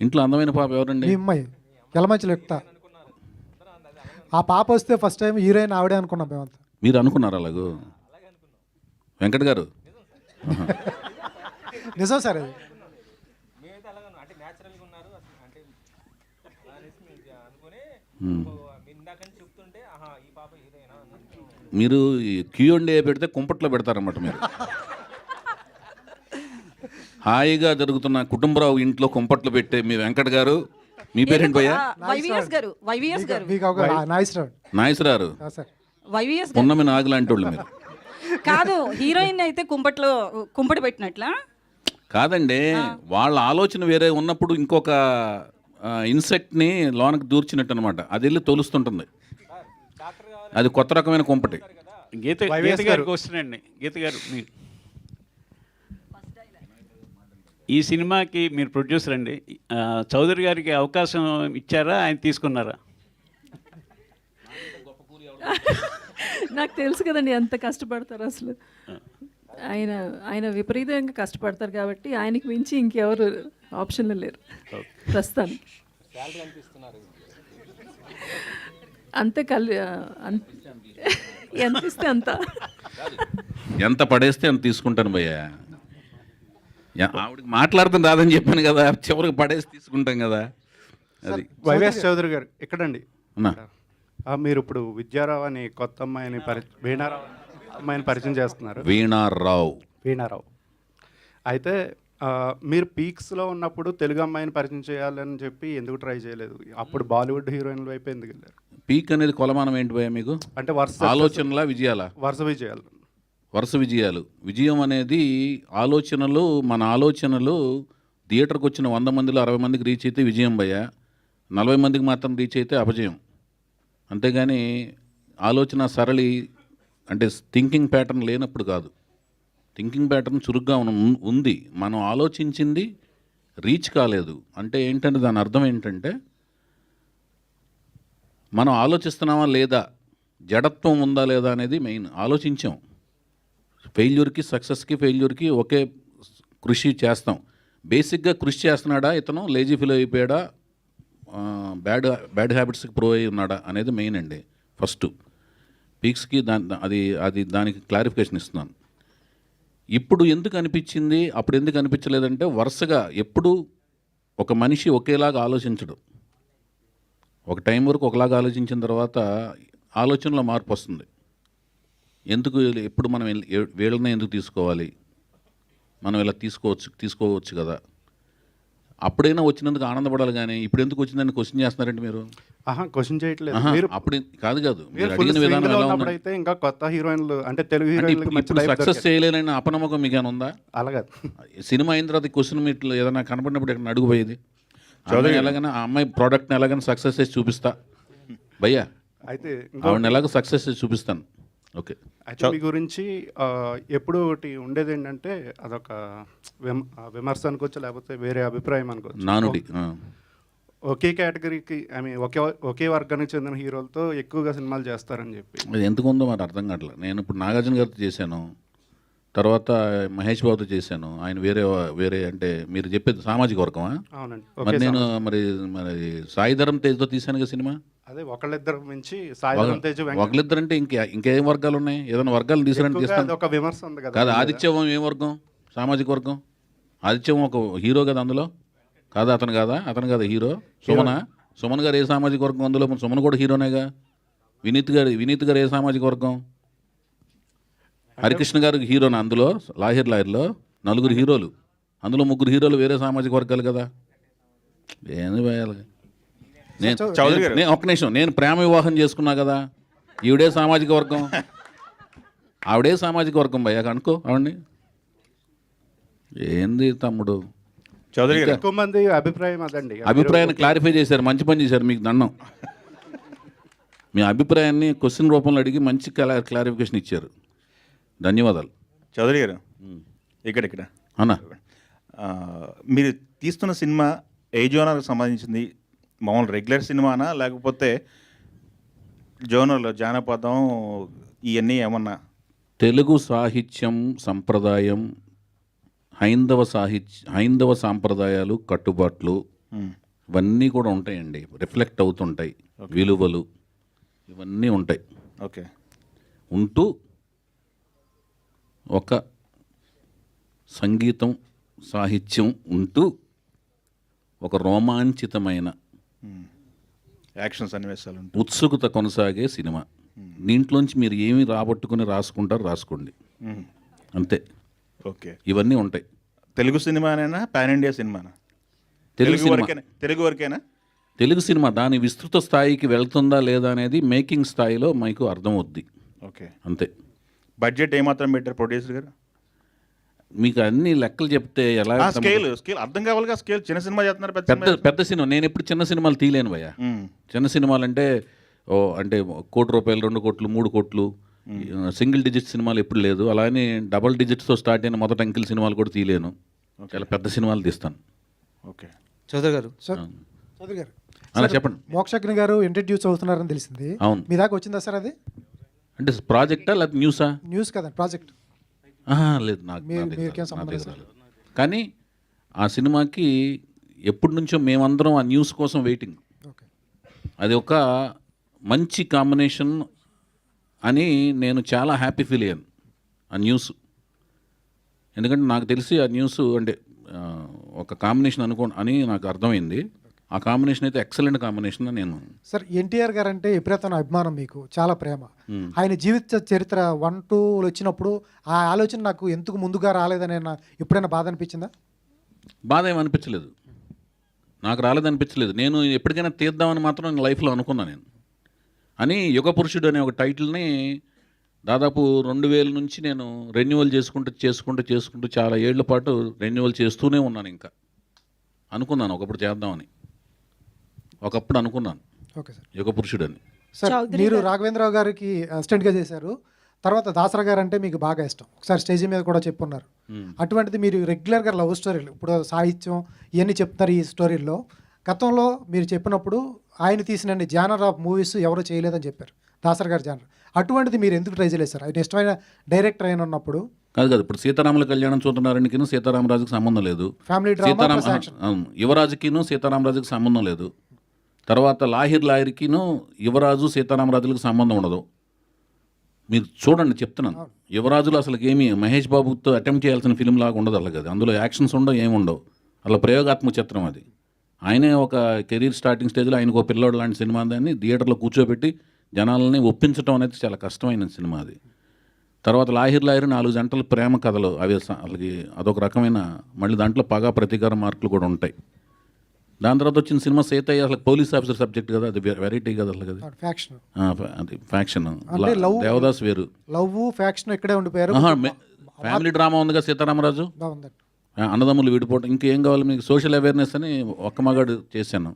ఇంట్లో అందమైన పాప ఎవరండి? మీ అమ్మాయి ఎలమంచిలో ఎక్కుతా. ఆ పాప వస్తే ఫస్ట్ టైం హీరోయిన్ ఆవిడే అనుకున్నాం మేమంతా. మీరు అనుకున్నారు అలాగూ? వెంకట్ గారు నిజం సార్ అది. మీరు Q&A పెడితే కుంపట్లో పెడతారన్నమాట. మీరు హాయిగా జరుగుతున్న కుటుంబరావు ఇంట్లో కుంపట్లు పెట్టే మీ వెంకట్ గారు, మీ పేరేంటి భయ్యా? వైవిఎస్ గారు మీకు ఒక నాయసరారు, వైవిఎస్ పున్నమి నాగు లాంటి వాళ్ళు మీరు. కాదు, హీరోయిన్ అయితే కుంపటి పెట్టినట్లా కాదండి, వాళ్ళ ఆలోచన వేరే ఉన్నప్పుడు ఇంకొక ఇన్సెక్ట్ని లోనకు దూర్చినట్టు అనమాట. అది వెళ్ళి తొలుస్తుంటుంది, అది కొత్త రకమైన కుంపటి. గీత గారికి వస్తున్నాండి. గీత గారు, ఈ సినిమాకి మీరు ప్రొడ్యూసర్ అండి, చౌదరి గారికి అవకాశం ఇచ్చారా, ఆయన తీసుకున్నారా? నాకు తెలుసు కదండి ఎంత కష్టపడతారు అసలు. ఆయన విపరీతంగా కష్టపడతారు కాబట్టి ఆయనకి మించి ఇంకెవరు ఆప్షన్లు లేరు ప్రస్తుతానికి. అంతే ఎంత ఇస్తే అంత, ఎంత పడేస్తే అంత తీసుకుంటాను భయ్యా. ఆవిడకి మాట్లాడతాం రాదని చెప్పాను కదా, చివరికి పడేసి తీసుకుంటాం కదా. అది వైవిఎస్ చౌదరి గారు ఎక్కడండి? అన్నా మీరు ఇప్పుడు విద్యారావు అని కొత్త అమ్మాయిని వీణారావు అమ్మాయిని పరిచయం చేస్తున్నారు. వీణారావు. వీణారావు అయితే మీరు పీక్స్లో ఉన్నప్పుడు తెలుగు అమ్మాయిని పరిచయం చేయాలని చెప్పి ఎందుకు ట్రై చేయలేదు? అప్పుడు బాలీవుడ్ హీరోయిన్ల వైపు ఎందుకు వెళ్ళారు? పీక్ అనేది కొలమానం ఏంటి భయ మీకు? అంటే వరుస ఆలోచనలా విజయాలా? వరుస విజయాలు. వరుస విజయాలు. విజయం అనేది ఆలోచనలు, మన ఆలోచనలు థియేటర్కి వచ్చిన 100 మందిలో 60 మందికి రీచ్ అయితే విజయం భయ్య, 40 మందికి మాత్రం రీచ్ అయితే అపజయం. అంతేగాని ఆలోచన సరళి అంటే థింకింగ్ ప్యాటర్న్ లేనప్పుడు కాదు. థింకింగ్ ప్యాటర్న్ చురుగ్గా ఉంది, మనం ఆలోచించింది రీచ్ కాలేదు అంటే ఏంటంటే దాని అర్థం ఏంటంటే మనం ఆలోచిస్తున్నామా లేదా, జడత్వం ఉందా లేదా అనేది మెయిన్. ఆలోచించాం. ఫెయిల్యూర్కి సక్సెస్కి ఫెయిల్యూర్కి ఒకే కృషి చేస్తాం. బేసిక్గా కృషి చేస్తున్నాడా ఇతను, లేజీ ఫీల్ అయిపోయాడా, బ్యాడ్ హ్యాబిట్స్కి ప్రో అయి ఉన్నాడా అనేది మెయిన్ అండి. ఫస్ట్ పీక్స్కి దానికి క్లారిఫికేషన్ ఇస్తున్నాను. ఇప్పుడు ఎందుకు అనిపించింది, అప్పుడు ఎందుకు అనిపించలేదంటే వరుసగా ఎప్పుడు ఒక మనిషి ఒకేలాగా ఆలోచించడు. ఒక టైం వరకు ఒకలాగా ఆలోచించిన తర్వాత ఆలోచనలో మార్పు వస్తుంది. ఎందుకు ఎప్పుడు మనం వీళ్ళనే ఎందుకు తీసుకోవాలి, మనం ఇలా తీసుకోవచ్చు కదా, అప్పుడైనా వచ్చినందుకు ఆనందపడాలి. కానీ ఇప్పుడు ఎందుకు వచ్చిందని క్వశ్చన్ చేస్తున్నారంటే మీరు క్వశ్చన్ చేయట్లేదు. మీరు అప్పుడు కాదు మీరు full అడిగిన విధానం swing లో ఎలా ఉన్నప్పుడు ఉంది? అయితే ఇంకా కొత్త హీరోయిన్లు అంటే తెలుగు అంటే హీరోయిన్లకు మంచి ఇప్పుడు life సక్సెస్ దొరికేది. చేయలేనని అపనమ్మకం మీకు ఏమైనా ఉందా? అలాగే సినిమా అయిన తర్వాత క్వశ్చన్ మీట్లో ఏదైనా కనపడినప్పుడు ఎక్కడ అడుగుపోయేది, ఎలాగైనా ఆ అమ్మాయి ప్రోడక్ట్ని ఎలాగైనా సక్సెస్ చేసి చూపిస్తా భయ్యా, అయితే ఆవిడని ఎలాగో సక్సెస్ చేసి చూపిస్తాను. ఓకే. అయితే మీ గురించి ఎప్పుడు ఒకటి ఉండేది ఏంటంటే అదొక విమర్శ అనుకోవచ్చు, లేకపోతే వేరే అభిప్రాయం అనుకోవచ్చు. నానుడి. ఒకే కేటగిరీకి ఒకే వర్గానికి చెందిన హీరోలతో ఎక్కువగా సినిమాలు చేస్తారని చెప్పి. అది ఎందుకు ఉందో మరి అర్థం కావట్లేదు. నేను ఇప్పుడు నాగార్జున గారితో చేశాను, తర్వాత మహేష్ బాబుతో చేశాను. ఆయన వేరే అంటే మీరు చెప్పేది సామాజిక వర్గమా? అవునండి. మరి నేను మరి సాయిధరం తేజ్తో తీశాను కదా సినిమా. అదే ఒకళ్ళిద్దరు మించి సాయిధరం తేజ్ ఒకళ్ళిద్దరంటే ఇంకేం వర్గాలు ఉన్నాయి? ఏదైనా వర్గాలు తీసారంటే తీస్తాను. ఒక విమర్శ ఉంది కదా. కాదు, ఆదిత్యవం ఏ వర్గం? సామాజిక వర్గం. ఆదిత్యవం ఒక హీరో కదా అందులో, కాదా? అతను కాదా హీరో? సుమన్ గారు ఏ సామాజిక వర్గం అందులో? సుమన్ కూడా హీరోనేగా. వినీత్ గారు ఏ సామాజిక వర్గం? హరికృష్ణ గారు హీరోనా అందులో? లాహిర్లో 4 హీరోలు, అందులో 3 హీరోలు వేరే సామాజిక వర్గాలు కదా. ఏంది భయాలు? నేను ఒక్క నిమిషం, నేను ప్రేమ వివాహం చేసుకున్నా కదా, ఈవిడే సామాజిక వర్గం, ఆవిడే సామాజిక వర్గం భయ్యా అనుకో ఆవిడ్ని. ఏంది తమ్ముడు చౌదరి గారు? ఎక్కువ మంది అభిప్రాయం అదండి. అభిప్రాయాన్ని క్లారిఫై చేశారు, మంచి పని చేశారు, మీకు దండం. మీ అభిప్రాయాన్ని క్వశ్చన్ రూపంలో అడిగి మంచి క్లారిఫికేషన్ ఇచ్చారు, ధన్యవాదాలు. చౌదరి గారు ఇక్కడ అన్నా, మీరు తీస్తున్న సినిమా ఏ జోనర్కి సంబంధించింది? మామూలు రెగ్యులర్ సినిమానా, లేకపోతే జోనర్లో జానపదం ఇవన్నీ ఏమన్నా? తెలుగు సాహిత్యం సంప్రదాయం, హైందవ సాంప్రదాయాలు, కట్టుబాట్లు ఇవన్నీ కూడా ఉంటాయండి, రిఫ్లెక్ట్ అవుతుంటాయి. విలువలు ఇవన్నీ ఉంటాయి. ఓకే. ఉంటూ ఒక సంగీతం సాహిత్యం ఉంటూ ఒక రోమాంచితమైన యాక్షన్ సన్నివేశాలు, ఉత్సుకత కొనసాగే సినిమా. దీంట్లోంచి మీరు ఏమి రాసుకోండి అంతే. ఓకే. ఇవన్నీ ఉంటాయి. తెలుగు సినిమానైనా పాన్ ఇండియా సినిమానా? తెలుగు వరకేనా? తెలుగు సినిమా దాని విస్తృత స్థాయికి వెళ్తుందా లేదా అనేది మేకింగ్ స్థాయిలో మీకు అర్థమవుద్ది. ఓకే, అంతే. బడ్జెట్ ఏమాత్రం పెట్టారు ప్రొడ్యూసర్ గారు? మీకు అన్ని లెక్కలు చెప్తే ఎలా? స్కేల్ అర్థం కావాలిగా. స్కేల్ చిన్న సినిమా చేస్తున్నారు, పెద్ద సినిమా. నేను ఎప్పుడు చిన్న సినిమాలు తీయలేను భయ్యా. చిన్న సినిమాలు అంటే అంటే 1 కోటి రూపాయలు, 2 కోట్లు, 3 కోట్లు, సింగిల్ డిజిట్ సినిమాలు ఎప్పుడు లేదు. అలానే డబల్ డిజిట్స్తో స్టార్ట్ అయిన మొదటి అంకిల్ సినిమాలు కూడా తీయలేను. చాలా పెద్ద సినిమాలు తీస్తాను. ఓకే. చౌదరి గారు అలా చెప్పండి. మోక్షజ్ఞ గారు ఇంట్రడ్యూస్ అవుతున్నారని తెలిసింది. అవును. మీ దాకా వచ్చిందా సార్ అది? అంటే ప్రాజెక్టా లేకపోతే న్యూసా? న్యూస్ కదా, ప్రాజెక్ట్. లేదు, నాకు రాలేదు. కానీ ఆ సినిమాకి ఎప్పటి నుంచో మేమందరం ఆ న్యూస్ కోసం వెయిటింగ్. అది ఒక మంచి కాంబినేషన్ అని నేను చాలా హ్యాపీ ఫీల్ అయ్యాను ఆ న్యూస్. ఎందుకంటే నాకు తెలిసి ఆ న్యూస్ అంటే ఒక కాంబినేషన్ అని నాకు అర్థమైంది. ఆ కాంబినేషన్ అయితే ఎక్సలెంట్ కాంబినేషన్ అని నేను. సార్ ఎన్టీఆర్ గారు అంటే విపరీతమైన అభిమానం మీకు, చాలా ప్రేమ. ఆయన జీవిత చరిత్ర 1, 2 వచ్చినప్పుడు ఆ ఆలోచన నాకు ఎందుకు ముందుగా రాలేదని ఎప్పుడైనా బాధ అనిపించిందా? బాధ ఏమి అనిపించలేదు, నాకు రాలేదనిపించలేదు. నేను ఎప్పటికైనా తీద్దామని మాత్రం నేను లైఫ్లో అనుకున్నాను నేను. అని యుగ పురుషుడు అనే ఒక టైటిల్ని దాదాపు 2000 నుంచి నేను రెన్యువల్ చేసుకుంటూ చాలా ఏళ్ల పాటు రెన్యువల్ చేస్తూనే ఉన్నాను. ఇంకా అనుకున్నాను ఒకప్పుడు చేద్దామని, ఒకప్పుడు అనుకున్నాను ఓకే సార్. యుగ పురుషుడు అని. సార్ మీరు రాఘవేంద్రరావు గారికి అసిస్టెంట్గా చేశారు, తర్వాత దాసరా గారు అంటే మీకు బాగా ఇష్టం, ఒకసారి స్టేజ్ మీద కూడా చెప్పున్నారు. అటువంటిది మీరు రెగ్యులర్గా లవ్ స్టోరీలు, ఇప్పుడు సాహిత్యం ఇవన్నీ చెప్తున్నారు ఈ స్టోరీల్లో. గతంలో మీరు చెప్పినప్పుడు ఆయన తీసిన జానర్ ఆఫ్ మూవీస్ ఎవరు చేయలేదని చెప్పారు, దాసరా గారు జానర్. అటువంటిది మీరు ఎందుకు ట్రై చేయలేదు సార్? ఆయన ఇష్టమైన డైరెక్టర్ అయిన ఉన్నప్పుడు. కాదు, ఇప్పుడు సీతారాముల కళ్యాణం చూస్తున్నారనికిను సీతారామరాజుకి సంబంధం లేదు. ఫ్యామిలీ డ్రామా యువరాజుకిను సీతారామరాజుకి సంబంధం లేదు. తర్వాత లాహిర్కిను యువరాజు సీతారామరాజులకు సంబంధం ఉండదు. మీరు చూడండి, చెప్తున్నాను. యువరాజులు అసలు ఏమీ మహేష్ బాబుతో అటెంప్ట్ చేయాల్సిన ఫిల్మ్ లాగా ఉండదు అలాగే. అందులో యాక్షన్స్ ఉండవు, ఏముండవు. అలా ప్రయోగాత్మక చిత్రం అది. ఆయనే ఒక కెరీర్ స్టార్టింగ్ స్టేజ్లో ఆయనకు ఒక పిల్లోడు లాంటి సినిమా దాన్ని థియేటర్లో కూర్చోబెట్టి జనాలని ఒప్పించడం అనేది చాలా కష్టమైన సినిమా అది. తర్వాత లాహిర్ 4 జంటల ప్రేమ కథలు, అవి అసలుకి అదొక రకమైన, మళ్ళీ దాంట్లో పగా ప్రతీకార మార్కులు కూడా ఉంటాయి. దాని తర్వాత వచ్చిన సినిమా సీతయ్య అసలు పోలీస్ ఆఫీసర్ సబ్జెక్ట్ కదా, అది వెరైటీ కదా అసలు కదా, ఫ్యాక్షన్. అది ఫ్యాక్షన్. దేవదాస్ వేరు, లవ్ ఫ్యాక్షన్ ఇక్కడే ఉండిపోయారు. ఫ్యామిలీ డ్రామా ఉందిగా సీతారామరాజు, అన్నదమ్ములు విడిపోవడం, ఇంకేం కావాలి మీకు? సోషల్ అవేర్నెస్ అని ఒక్క మగాడు చేశాను.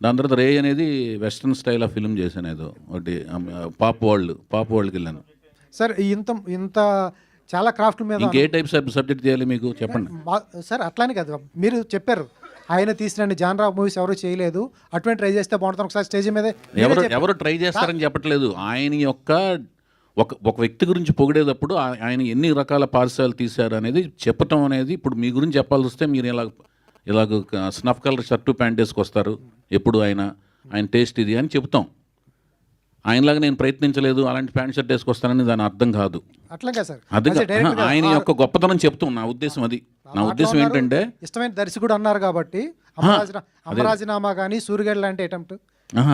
దాని తర్వాత రే అనేది వెస్ట్రన్ స్టైల్ ఆఫ్ ఫిల్మ్ చేశాను, ఏదో ఒకటి పాప్ వరల్డ్కి వెళ్ళాను. సార్ ఇంత చాలా క్రాఫ్ట్ మీద ఇంకే టైప్ సబ్జెక్ట్ చేయాలి మీకు చెప్పండి సార్? అట్లానే కదా మీరు చెప్పారు, ఆయన తీసిన జానర్ ఆఫ్ మూవీస్ ఎవరు చేయలేదు, అటువంటి ట్రై చేస్తే బాగుంటుంది. ఒకసారి స్టేజ్ మీద ఎవరు ట్రై చేస్తారని చెప్పట్లేదు. ఆయన యొక్క ఒక వ్యక్తి గురించి పొగిడేటప్పుడు ఆయన ఎన్ని రకాల పార్సల్ తీశారు అనేది చెప్పటం అనేది. ఇప్పుడు మీ గురించి చెప్పాల్సి వస్తే మీరు ఇలాగ స్నఫ్ కలర్ షర్టు ప్యాంట్ వేసుకొస్తారు ఎప్పుడు, ఆయన టేస్ట్ ఇది అని చెప్తాం. ఆయనలాగా నేను ప్రయత్నించలేదు, అలాంటి ప్యాంట్ షర్ట్ వేసుకొస్తానని దాని అర్థం కాదు. అది ఆయన యొక్క గొప్పతనం చెప్తాం. నా ఉద్దేశం అది. నా ఉద్దేశం ఏంటంటే, ఇష్టమైన దర్శకుడు అన్నారు కాబట్టి అమరాజీనామా కానీ సూర్యగడ్ లాంటి అటెంప్ట్.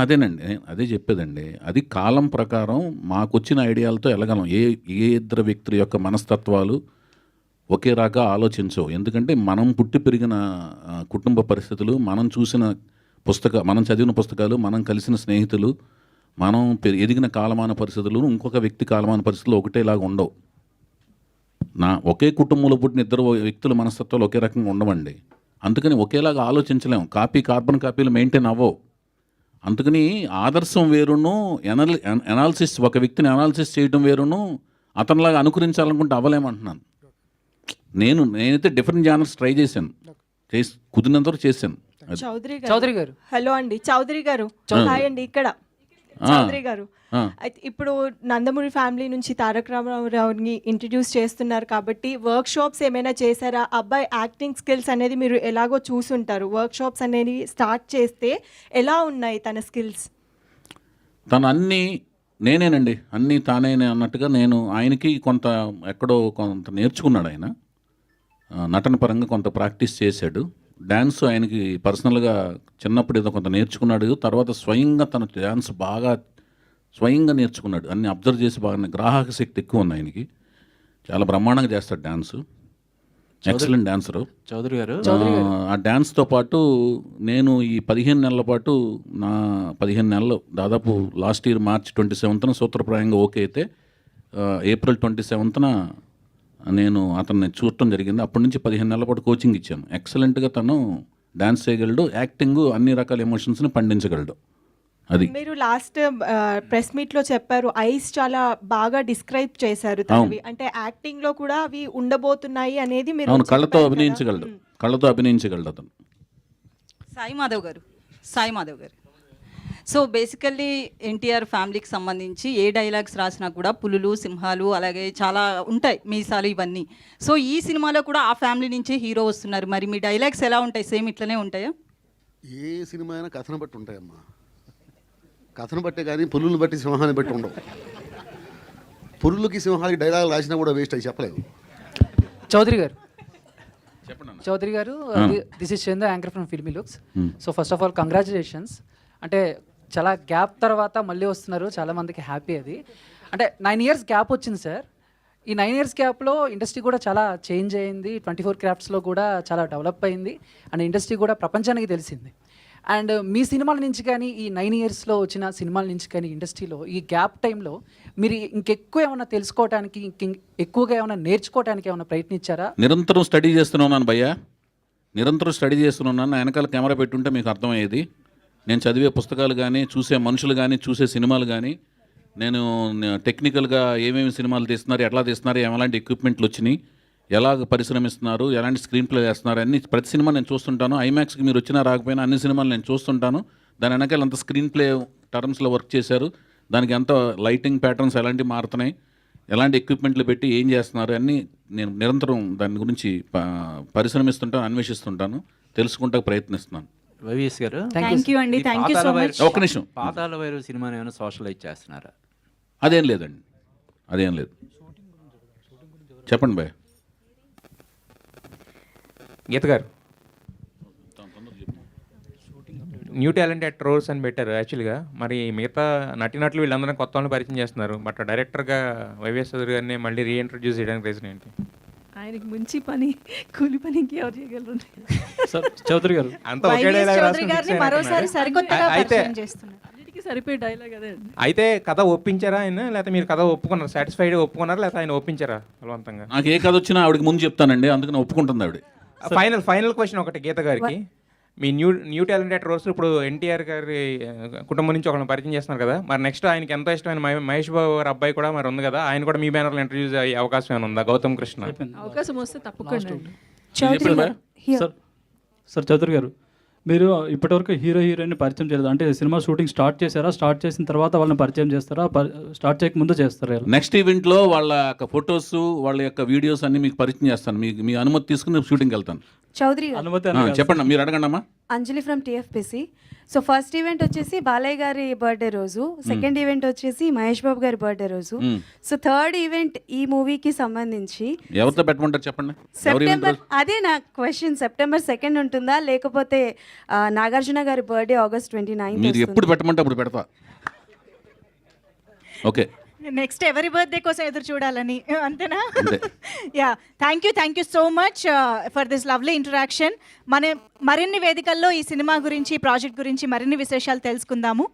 అదేనండి, అదే చెప్పేదండి. అది కాలం ప్రకారం మాకొచ్చిన ఐడియాలతో వెళ్ళగలం. ఏ ఇద్దరు వ్యక్తుల యొక్క మనస్తత్వాలు ఒకే రకంగా ఆలోచించవు. ఎందుకంటే మనం పుట్టి పెరిగిన కుటుంబ పరిస్థితులు, మనం చదివిన పుస్తకాలు, మనం కలిసిన స్నేహితులు, మనం ఎదిగిన కాలమాన పరిస్థితులు, ఇంకొక వ్యక్తి కాలమాన పరిస్థితులు ఒకటేలాగా ఉండవు. ఒకే కుటుంబంలో పుట్టిన ఇద్దరు వ్యక్తుల మనస్తత్వాలు ఒకే రకంగా ఉండవండి. అందుకని ఒకేలాగా ఆలోచించలేము. కార్బన్ కాపీలు మెయింటైన్ అవ్వవు. అందుకని ఆదర్శం వేరును, ఎనాలిసిస్, ఒక వ్యక్తిని అనాలిసిస్ చేయడం వేరును, అతనిలాగా అనుకరించాలనుకుంటే అవ్వలేమంటున్నాను. నేనైతే డిఫరెంట్ జానర్స్ ట్రై చేశాను, కుదిరినంత వరకు చేశాను. చౌదరి గారు, హలో అండి. చౌదరి గారు, హాయ్ అండి. ఇక్కడ చౌదరి గారు, అయితే ఇప్పుడు నందమూరి ఫ్యామిలీ నుంచి తారక రామారావుని ఇంట్రడ్యూస్ చేస్తున్నారు కాబట్టి వర్క్ షాప్స్ ఏమైనా చేశారా? అబ్బాయి యాక్టింగ్ స్కిల్స్ అనేది మీరు ఎలాగో చూసుంటారు. వర్క్ షాప్స్ అనేది స్టార్ట్ చేస్తే ఎలా ఉన్నాయి తన స్కిల్స్? తను నేనేనండి, అన్నీ తానే అన్నట్టుగా ఆయనకి ఎక్కడో కొంత నేర్చుకున్నాడు. ఆయన నటన పరంగా కొంత ప్రాక్టీస్ చేశాడు. డ్యాన్స్ ఆయనకి పర్సనల్గా చిన్నప్పుడు ఏదో కొంత నేర్చుకున్నాడు. తర్వాత స్వయంగా తన డ్యాన్స్ బాగా స్వయంగా నేర్చుకున్నాడు. అన్ని అబ్జర్వ్ చేసి బాగా, గ్రాహక శక్తి ఎక్కువ ఉంది ఆయనకి. చాలా బ్రహ్మాండంగా చేస్తాడు డ్యాన్స్, ఎక్సలెంట్ డాన్సరు చౌదరి గారు. ఆ డ్యాన్స్తో పాటు నేను ఈ 15 నెలల పాటు, 15 నెలలు దాదాపు లాస్ట్ ఇయర్ March 27న సూత్రప్రాయంగా ఓకే అయితే April 27న నేను అతన్ని చూడటం జరిగింది. అప్పటి నుంచి 15 నెలల పాటు కోచింగ్ ఇచ్చాను. ఎక్సలెంట్గా తను డ్యాన్స్ చేయగలడు, యాక్టింగ్, అన్ని రకాల ఎమోషన్స్ని పండించగలడు. అది మీరు లాస్ట్ ప్రెస్ మీట్లో చెప్పారు, ఐస్ చాలా బాగా డిస్క్రైబ్ చేశారు తనవి. అంటే యాక్టింగ్ లో కూడా అవి ఉండబోతున్నాయి అనేది మీరు. అవును, కళ్ళతో అభినయించగలడు అతను. సాయి మాధవ్ గారు, సో బేసికల్లీ ఎన్టీఆర్ ఫ్యామిలీకి సంబంధించి ఏ డైలాగ్స్ రాసినా కూడా పులులు, సింహాలు, అలాగే చాలా ఉంటాయి, మీసాలు, ఇవన్నీ. సో ఈ సినిమాలో కూడా ఆ ఫ్యామిలీ నుంచే హీరో వస్తున్నారు. మరి మీ డైలాగ్స్ ఎలా ఉంటాయి? సేమ్ ఇట్లనే ఉంటాయా? ఏ సినిమా అయినా కథను బట్టి ఉంటాయమ్మా. కథను బట్టే కానీ పులులను బట్టి, సింహాన్ని బట్టి ఉండవు. పులులకి సింహాలకి డైలాగ్ రాసినా కూడా వేస్ట్ అయి చెప్పలేదు. చౌదరి గారు, చౌదరి గారు, this is Chandu, anchor from filmy looks. So first of all congratulations. అంటే చాలా గ్యాప్ తర్వాత మళ్ళీ వస్తున్నారు, చాలా మందికి హ్యాపీ అది. అంటే 9 years గ్యాప్ వచ్చింది సార్. ఈ 9 years గ్యాప్లో ఇండస్ట్రీ కూడా చాలా చేంజ్ అయింది, 24 క్రాఫ్ట్స్లో కూడా చాలా డెవలప్ అయింది, అండ్ ఇండస్ట్రీ కూడా ప్రపంచానికి తెలిసింది. అండ్ మీ సినిమాల నుంచి కానీ ఈ 9 yearsలో వచ్చిన సినిమాల నుంచి కానీ ఇండస్ట్రీలో ఈ గ్యాప్ టైంలో మీరు ఇంకెక్కువ ఏమైనా తెలుసుకోవడానికి, ఎక్కువగా ఏమైనా నేర్చుకోవడానికి ఏమైనా ప్రయత్నించారా? నిరంతరం స్టడీ చేస్తున్నాను భయ్యా, నిరంతరం స్టడీ చేస్తున్నాను. నా వెనకాల కెమెరా పెట్టుంటే మీకు అర్థమయ్యేది. నేను చదివే పుస్తకాలు కానీ, చూసే మనుషులు కానీ, చూసే సినిమాలు కానీ, నేను టెక్నికల్గా ఏమేమి సినిమాలు తీస్తున్నారు, ఎట్లా తీస్తున్నారు, ఎలాంటి ఎక్విప్మెంట్లు వచ్చినాయి, ఎలాగ పరిశ్రమిస్తున్నారు, ఎలాంటి స్క్రీన్ ప్లే చేస్తున్నారు, అన్ని ప్రతి సినిమా నేను చూస్తుంటాను. ఐమాక్స్కి మీరు వచ్చినా రాకపోయినా అన్ని సినిమాలు నేను చూస్తుంటాను. దాని వెనకాల అంత స్క్రీన్ ప్లే టర్మ్స్లో వర్క్ చేశారు, దానికి ఎంత లైటింగ్ ప్యాటర్న్స్ ఎలాంటివి మారుతున్నాయి, ఎలాంటి ఎక్విప్మెంట్లు పెట్టి ఏం చేస్తున్నారు అన్నీ నేను నిరంతరం దాని గురించి పరిశ్రమిస్తుంటాను, అన్వేషిస్తుంటాను, తెలుసుకుంటా ప్రయత్నిస్తున్నాను. వైవిఎస్ గారు, థ్యాంక్ యూ అండి, థ్యాంక్ యూ సో మచ్. ఒక్క నిమిషం. పాతాళ భైరవి సినిమాని ఏమైనా సోషలైజ్ చేస్తున్నారా? అదేం లేదండి, అదేం లేదు. చెప్పండి భయ్. గీత గారు, న్యూ టాలెంటెడ్ రోల్స్ అని పెట్టారు యాక్చువల్గా. మరి మిగతా నటినట్లు వీళ్ళందరినీ కొత్త వాళ్ళని పరిచయం చేస్తున్నారు, బట్ డైరెక్టర్గా వైవిఎస్ చౌదరి గారిని మళ్ళీ రీఇంట్రడ్యూస్ చేయడానికి రీజన్ ఏంటి? ఆయనకి మంచి పని, కూలి పనికి ఎవరు చేయగలరు? చౌదరి గారు అంతా ఒకే డైలాగ్ అన్నిటికీ సరిపోయే డైలాగ్ అదే అండి. అయితే కథ ఒప్పించారా ఆయన, లేకపోతే మీరు కథ ఒప్పుకున్నారు, సాటిస్ఫైడ్ ఒప్పుకున్నారా, లేకపోతే ఆయన ఒప్పించారా బలవంతంగా? నాకు ఏ కథ వచ్చినా ఆవిడకి ముందు చెప్తానండి, అందుకని ఒప్పుకుంటుంది ఆవిడ. ఫైనల్ క్వశ్చన్ ఒకటి గీత గారికి. మీ న్యూ టాలెంటెడ్ రోల్స్ ఇప్పుడు ఎన్టీఆర్ గారి కుటుంబం నుంచి ఒకరిని పరిచయం చేస్తున్నారు కదా, మరి నెక్స్ట్ ఆయనకి ఎంతో ఇష్టమైన మహేష్ బాబు గారి అబ్బాయి కూడా మరి ఉంది కదా, ఆయన కూడా మీ బ్యానర్లో ఇంట్రడ్యూస్ అయ్యే అవకాశం ఏమైనా ఉందా? గౌతమ్ కృష్ణ అవకాశం వస్తే తప్పకుండా. సార్ చౌదరి గారు, మీరు ఇప్పటివరకు హీరో హీరోయిన్ పరిచయం చేయలేదు అంటే సినిమా షూటింగ్ స్టార్ట్ చేశారా, స్టార్ట్ చేసిన తర్వాత వాళ్ళని పరిచయం చేస్తారా, స్టార్ట్ చేయక ముందు చేస్తారా? నెక్స్ట్ ఈవెంట్లో వాళ్ళ యొక్క ఫొటోస్, వాళ్ళ యొక్క వీడియోస్ అన్ని మీకు పరిచయం చేస్తాను. మీ అనుమతి తీసుకుని షూటింగ్కి వెళ్తాను. చౌదరి చెప్పండి, మీరు అడగండి అమ్మా. Anjali from TFPC. So first event వచ్చేసి బాలయ్య గారి బర్త్డే రోజు, సెకండ్ ఈవెంట్ వచ్చేసి మహేష్ బాబు గారి బర్త్డే రోజు, సో థర్డ్ ఈవెంట్ ఈ మూవీకి సంబంధించి ఎవరితో పెట్టమంటారు చెప్పండి. సెప్టెంబర్, అదే నా క్వశ్చన్, September 2nd ఉంటుందా, లేకపోతే నాగార్జున గారి బర్త్డే August 29th? మీరు ఎప్పుడు పెట్టమంటే అప్పుడు పెడతా. ఓకే, నెక్స్ట్ ఎవరి బర్త్డే కోసం ఎదురు చూడాలని, అంతేనా? Yeah, thank you so much for this lovely interaction. మరిన్ని వేదికల్లో ఈ సినిమా గురించి, ప్రాజెక్ట్ గురించి మరిన్ని విశేషాలు తెలుసుకుందాము.